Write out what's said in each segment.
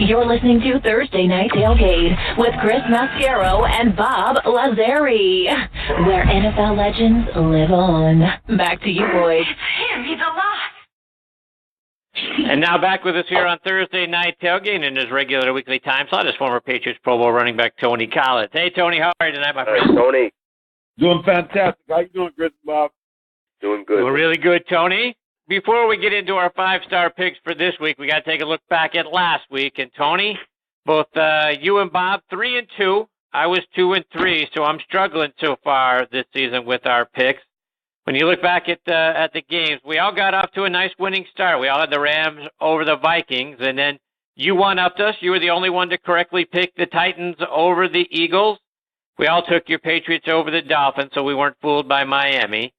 You're listening to Thursday Night Tailgate with Chris Mascaro and Bob Lazari, where NFL legends live on. Back to you, boys. It's him. He's alive. And now back with us here on Thursday Night Tailgate in his regular weekly time slot is former Patriots Pro Bowl running back Tony Collins. Hey, Tony, how are you tonight, my friend? Tony. Doing fantastic. How you doing, Chris and Bob? Doing good. Well, really good, Tony. Before we get into our five-star picks for this week, we got to take a look back at last week. And, Tony, both you and Bob, 3-2. I was 2-3, so I'm struggling so far this season with our picks. When you look back at the games, we all got off to a nice winning start. We all had the Rams over the Vikings, and then you one-upped us. You were the only one to correctly pick the Titans over the Eagles. We all took your Patriots over the Dolphins, so we weren't fooled by Miami.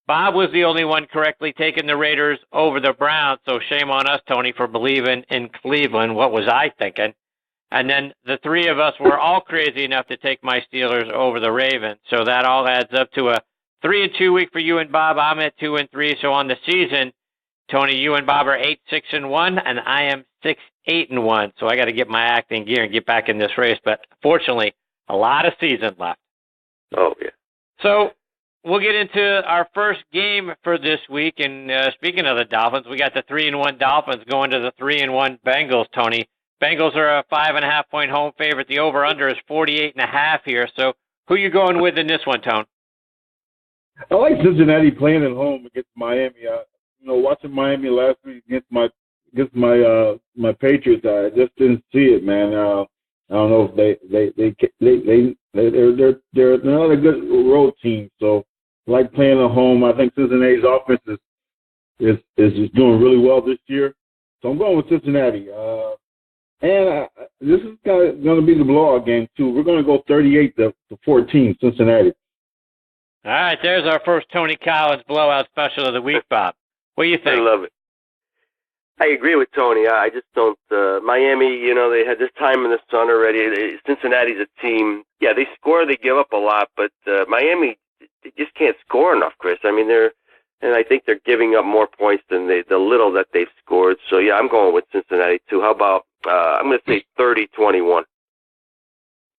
Bob was the only one correctly taking the Raiders over the Browns, so shame on us, Tony, for believing in Cleveland. What was I thinking? And then the three of us were all crazy enough to take my Steelers over the Ravens, so that all adds up to a 3-2 week for you and Bob. I'm at 2-3, so on the season, Tony, you and Bob are 8-6-1, and I am 6-8-1, so I got to get my act in gear and get back in this race, but fortunately, a lot of season left. Oh, yeah. So we'll get into our first game for this week. And speaking of the Dolphins, we got the 3-1 Dolphins going to the 3-1 Bengals, Tony. Bengals are a 5.5-point home favorite. The over-under is 48.5 here. So who you going with in this one, Tone? I like Cincinnati playing at home against Miami. Watching Miami last week against my Patriots, I just didn't see it, man. I don't know if they're not a good road team, so I like playing at home. I think Cincinnati's offense is doing really well this year, so I'm going with Cincinnati. This is going to be the blowout game too. We're going to go 38-14, Cincinnati. All right, there's our first Tony Collins blowout special of the week, Bob. What do you think? I love it. I agree with Tony. I just don't. Miami, they had this time in the sun already. Cincinnati's a team. Yeah, they score, they give up a lot, but Miami, they just can't score enough, Chris. I mean, I think they're giving up more points than the little that they've scored. So yeah, I'm going with Cincinnati too. How about I'm going to say 30-21.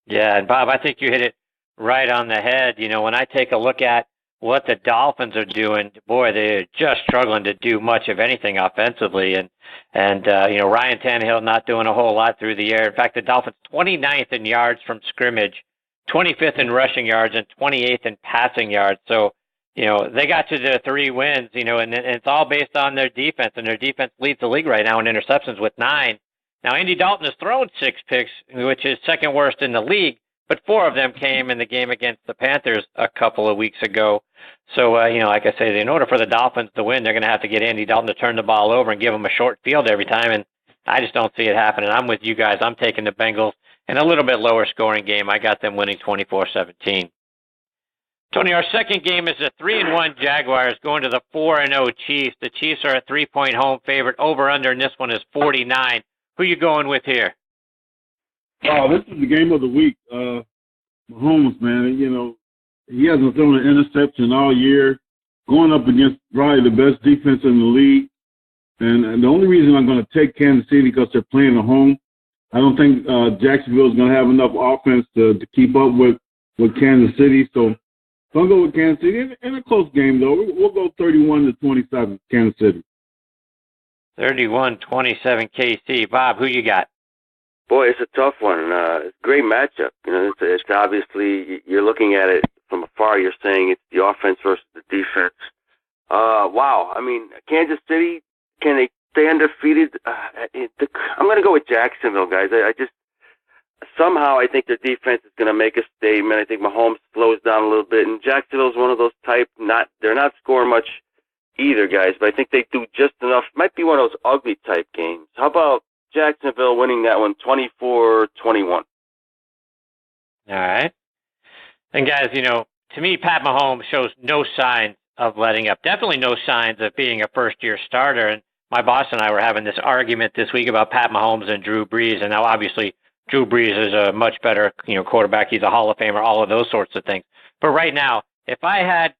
Yeah, and Bob, I think you hit it right on the head. When I take a look at what the Dolphins are doing, boy, they're just struggling to do much of anything offensively. And Ryan Tannehill not doing a whole lot through the air. In fact, the Dolphins 29th in yards from scrimmage, 25th in rushing yards, and 28th in passing yards. So, they got to the 3 wins, and it's all based on their defense. And their defense leads the league right now in interceptions with 9. Now, Andy Dalton has thrown 6 picks, which is second worst in the league. But 4 of them came in the game against the Panthers a couple of weeks ago. So, like I say, in order for the Dolphins to win, they're going to have to get Andy Dalton to turn the ball over and give them a short field every time. And I just don't see it happening. I'm with you guys. I'm taking the Bengals in a little bit lower scoring game. I got them winning 24-17. Tony, our second game is the 3-1 Jaguars going to the 4-0 Chiefs. The Chiefs are a 3-point home favorite. Over-under in this one is 49. Who you going with here? Oh, this is the game of the week. Mahomes, man, he hasn't thrown an interception all year, going up against probably the best defense in the league. And the only reason I'm going to take Kansas City because they're playing at home. I don't think Jacksonville is going to have enough offense to keep up with Kansas City. So I'll go with Kansas City. In a close game, though, we'll go 31-27, Kansas City. 31-27 KC. Bob, who you got? Boy, it's a tough one. It's a great matchup. It's obviously, you're looking at it from afar, you're saying it's the offense versus the defense. Wow. I mean, Kansas City, can they stay undefeated? I'm going to go with Jacksonville, guys. Somehow I think their defense is going to make a statement. I think Mahomes slows down a little bit, and Jacksonville's one of those they're not scoring much either, guys, but I think they do just enough. Might be one of those ugly type games. How about Jacksonville winning that one 24-21? All right. And guys, to me, Pat Mahomes shows no signs of letting up. Definitely no signs of being a first-year starter. And my boss and I were having this argument this week about Pat Mahomes and Drew Brees. And now, obviously, Drew Brees is a much better, quarterback. He's a Hall of Famer, all of those sorts of things. But right now, if I had,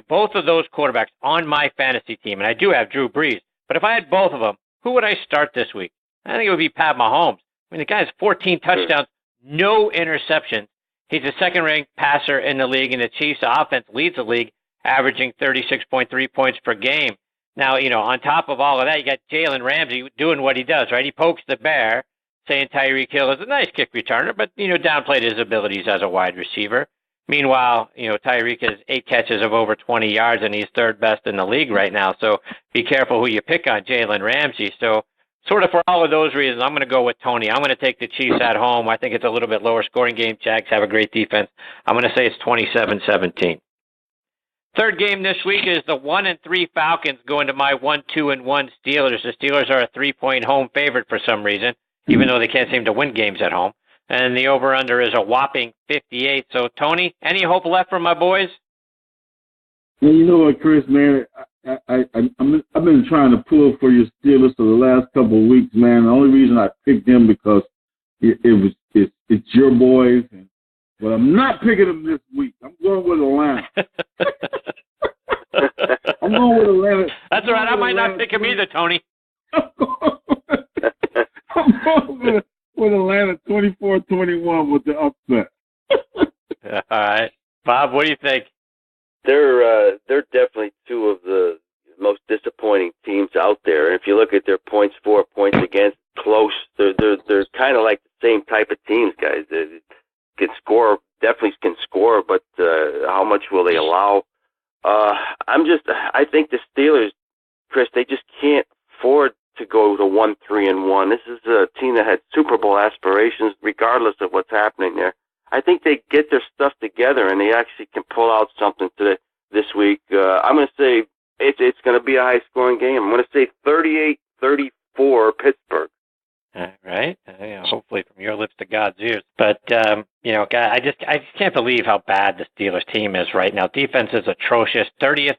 both of those quarterbacks on my fantasy team, and I do have Drew Brees, but if I had both of them, who would I start this week? I think it would be Pat Mahomes. I mean, the guy has 14 touchdowns, no interceptions. He's the second-ranked passer in the league, and the Chiefs' offense leads the league, averaging 36.3 points per game. Now, on top of all of that, you got Jalen Ramsey doing what he does, right? He pokes the bear, saying Tyreek Hill is a nice kick returner, but, downplayed his abilities as a wide receiver. Meanwhile, Tyreek has 8 catches of over 20 yards, and he's third best in the league right now. So be careful who you pick on Jalen Ramsey. So sort of for all of those reasons, I'm going to go with Tony. I'm going to take the Chiefs at home. I think it's a little bit lower scoring game. Jags have a great defense. I'm going to say it's 27-17. Third game this week is the 1-3 Falcons going to my 1-2-1 Steelers. The Steelers are a 3-point home favorite for some reason, even though they can't seem to win games at home. And the over-under is a whopping 58. So, Tony, any hope left for my boys? Well, you know what, Chris, man? I've been trying to pull for your Steelers for the last couple of weeks, man. The only reason I picked them because it's your boys. But I'm not picking them this week. I'm going with Atlanta. I'm going with Atlanta. That's all right. I might not pick him either, Tony. I'm going with Atlanta 24-21 with the upset. All right. Bob, what do you think? They're definitely two of the most disappointing teams out there. And if you look at their points for, points against, close, they're kind of like the same type of teams, guys. They can score, definitely can score, but how much will they allow? I think the Steelers, Chris, they just can't afford to go to 1-3-1. This is a team that had Super Bowl aspirations, regardless of what's happening there. I think they get their stuff together and they actually can pull out something this week. I'm going to say it's going to be a high-scoring game. I'm going to say 38-34 Pittsburgh. All right. Hopefully from your lips to God's ears. But, I just can't believe how bad the Steelers team is right now. Defense is atrocious. 30th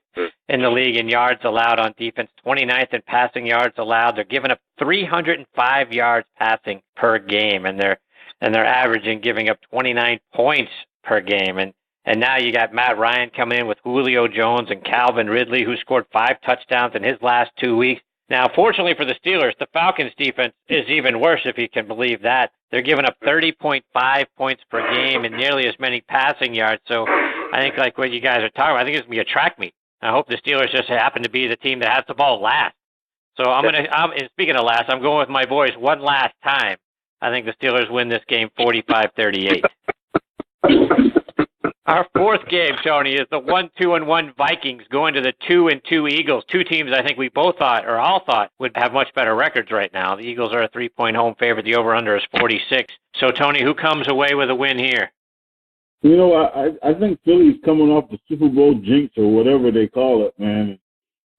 in the league in yards allowed on defense, 29th in passing yards allowed. They're giving up 305 yards passing per game, and they're averaging giving up 29 points per game. And now you got Matt Ryan coming in with Julio Jones and Calvin Ridley, who scored 5 touchdowns in his last 2 weeks. Now, fortunately for the Steelers, the Falcons' defense is even worse, if you can believe that. They're giving up 30.5 points per game and nearly as many passing yards. So I think, like what you guys are talking about, I think it's going to be a track meet. I hope the Steelers just happen to be the team that has the ball last. So speaking of last, I'm going with my boys one last time. I think the Steelers win this game 45-38. Our fourth game, Tony, is the 1-2-1 Vikings going to the 2-2 Eagles. Two teams I think we both thought, or all thought, would have much better records right now. The Eagles are a 3-point home favorite. The over-under is 46. So, Tony, who comes away with a win here? I think Philly's coming off the Super Bowl jinx or whatever they call it, man.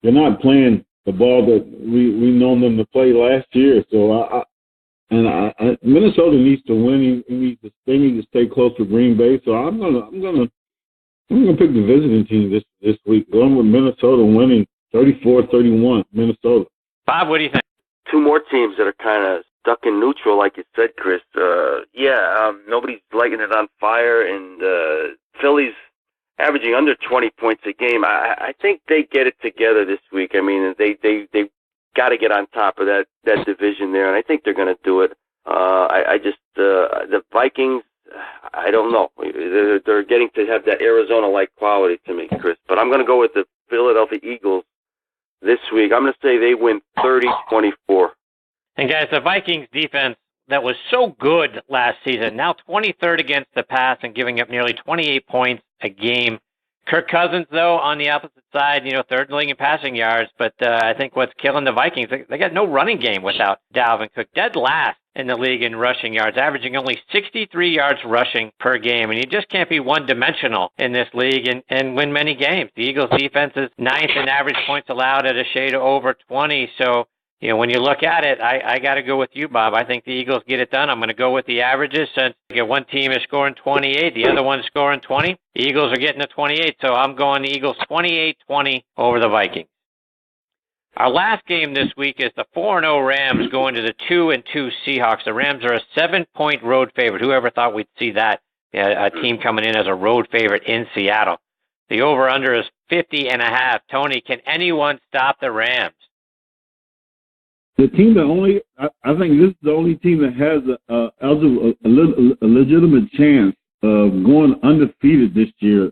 They're not playing the ball that we known them to play last year. So Minnesota needs to win. They need to stay close to Green Bay. So I'm gonna pick the visiting team this week. Going with Minnesota winning 34-31. Minnesota. Bob, what do you think? Two more teams that are kind of stuck in neutral, like you said, Chris. Nobody's lighting it on fire, and Philly's averaging under 20 points a game. I think they get it together this week. I mean, they got to get on top of that division there, and I think they're going to do it. The Vikings, I don't know. They're getting to have that Arizona-like quality to me, Chris. But I'm going to go with the Philadelphia Eagles this week. I'm going to say they win 30-24. And guys, the Vikings defense that was so good last season, now 23rd against the pass and giving up nearly 28 points a game. Kirk Cousins, though, on the opposite side, third in the league in passing yards. But I think what's killing the Vikings, they got no running game without Dalvin Cook. Dead last in the league in rushing yards, averaging only 63 yards rushing per game. And you just can't be one-dimensional in this league and win many games. The Eagles' defense is 9th in average points allowed at a shade over 20. So, when you look at it, I got to go with you, Bob. I think the Eagles get it done. I'm going to go with the averages since one team is scoring 28, the other one's scoring 20. The Eagles are getting to 28, so I'm going the Eagles 28-20 over the Vikings. Our last game this week is the 4-0 Rams going to the 2-2 Seahawks. The Rams are a 7-point road favorite. Whoever thought we'd see that, a team coming in as a road favorite in Seattle. The over-under is 50.5. Tony, can anyone stop the Rams? The team that only, I think this is the only team that has a legitimate chance of going undefeated this year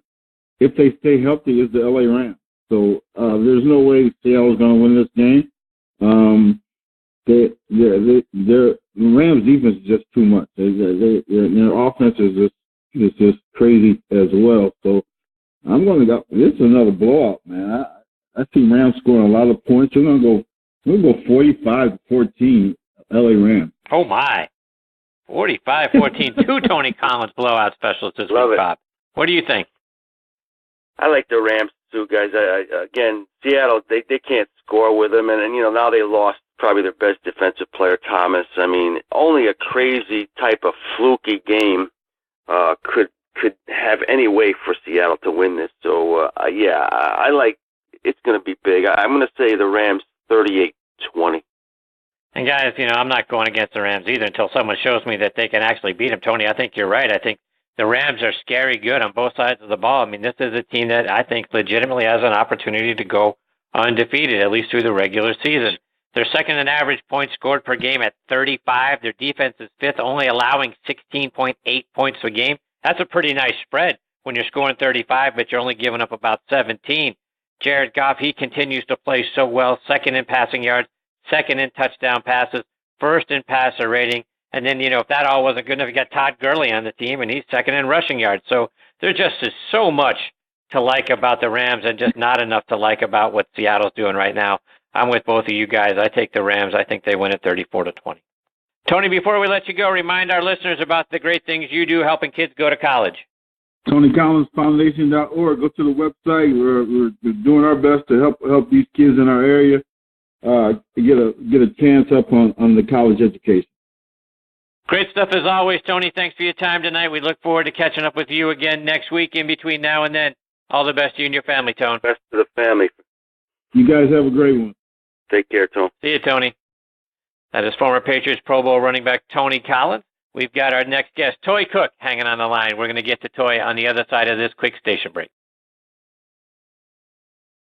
if they stay healthy is the LA Rams. So there's no way Seattle's going to win this game. The Rams defense is just too much. Their offense is just crazy as well. So I'm going to go. This is another blowout, man. I see Rams scoring a lot of points. We're going to go 45-14, LA Rams. Oh my, 45-14. Two Tony Collins blowout specials this week, Bob. What do you think? I like the Rams too, guys. Again, Seattle, they can't score with them, and now they lost probably their best defensive player, Thomas. I mean, only a crazy type of fluky game could have any way for Seattle to win this. So yeah, I like. It's going to be big. I'm going to say the Rams 38-20. And guys, I'm not going against the Rams either until someone shows me that they can actually beat them. Tony, I think you're right. I think the Rams are scary good on both sides of the ball. I mean, this is a team that I think legitimately has an opportunity to go undefeated, at least through the regular season. They're second in average points scored per game at 35. Their defense is fifth, only allowing 16.8 points a game. That's a pretty nice spread when you're scoring 35, but you're only giving up about 17. Jared Goff, he continues to play so well, second in passing yards, second in touchdown passes, first in passer rating. And then, if that all wasn't good enough, you got Todd Gurley on the team, and he's second in rushing yards. So there just is so much to like about the Rams and just not enough to like about what Seattle's doing right now. I'm with both of you guys. I take the Rams. I think they win at 34-20. Tony, before we let you go, remind our listeners about the great things you do helping kids go to college. TonyCollinsFoundation.org. Go to the website. We're doing our best to help these kids in our area get a chance up on the college education. Great stuff as always, Tony. Thanks for your time tonight. We look forward to catching up with you again next week. In between now and then, all the best to you and your family, Tone. Best to the family. You guys have a great one. Take care, Tone. See you, Tony. That is former Patriots Pro Bowl running back Tony Collins. We've got our next guest, Toy Cook, hanging on the line. We're going to get to Toy on the other side of this quick station break.